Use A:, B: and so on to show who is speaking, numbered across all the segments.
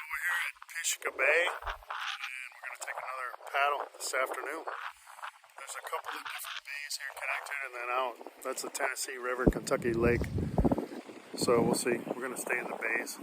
A: we're here at Pisgah Bay, and we're going to take another paddle this afternoon. There's a couple of different bays here connected, and then out. That's the Tennessee River, Kentucky Lake. So we'll see. We're going to stay in the bays.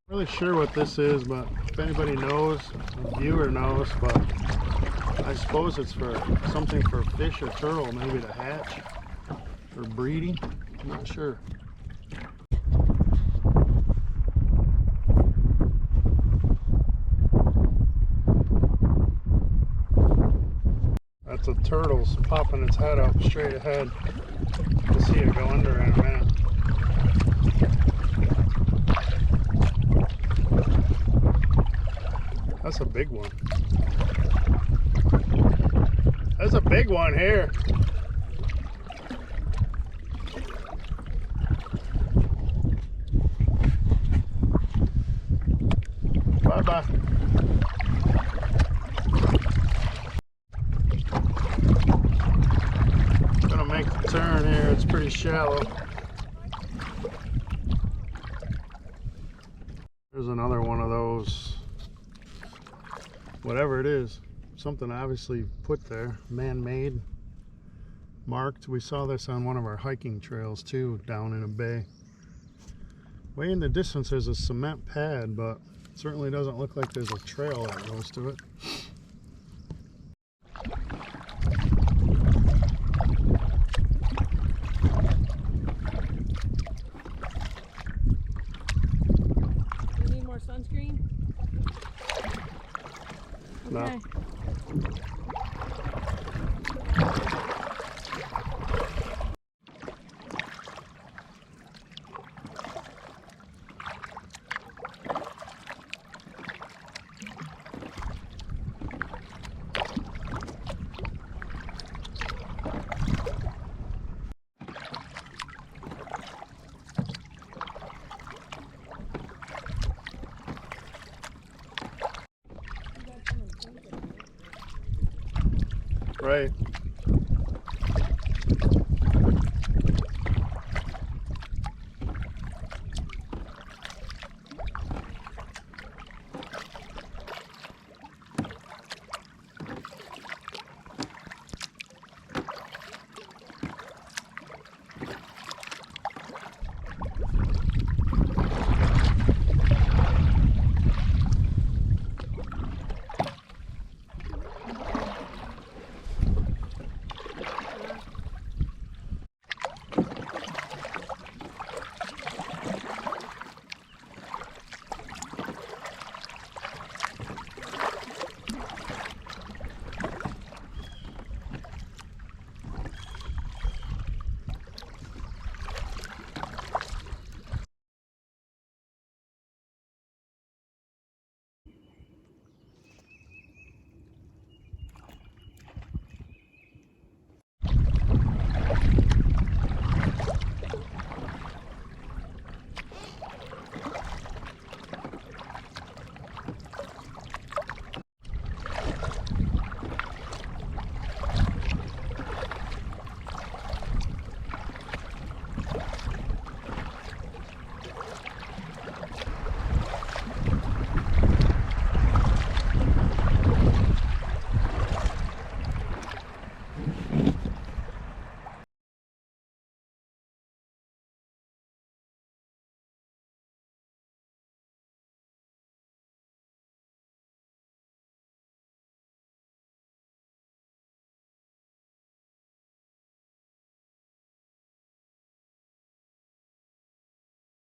A: Really sure what this is, but if anybody knows, a viewer knows, but I suppose it's for something for fish or turtle, maybe to hatch or breeding. I'm not sure. That's a turtle's popping its head up straight ahead. We'll see it go under in a minute. That's a big one. That's a big one here. Bye-bye. Gonna make the turn here. It's pretty shallow. There's another one of those. Whatever it is, something obviously put there, man-made, marked. We saw this on one of our hiking trails too, down in a bay. Way in the distance there's a cement pad, but it certainly doesn't look like there's a trail that goes to it.
B: You need more sunscreen?
A: No.
B: Okay.
A: Right.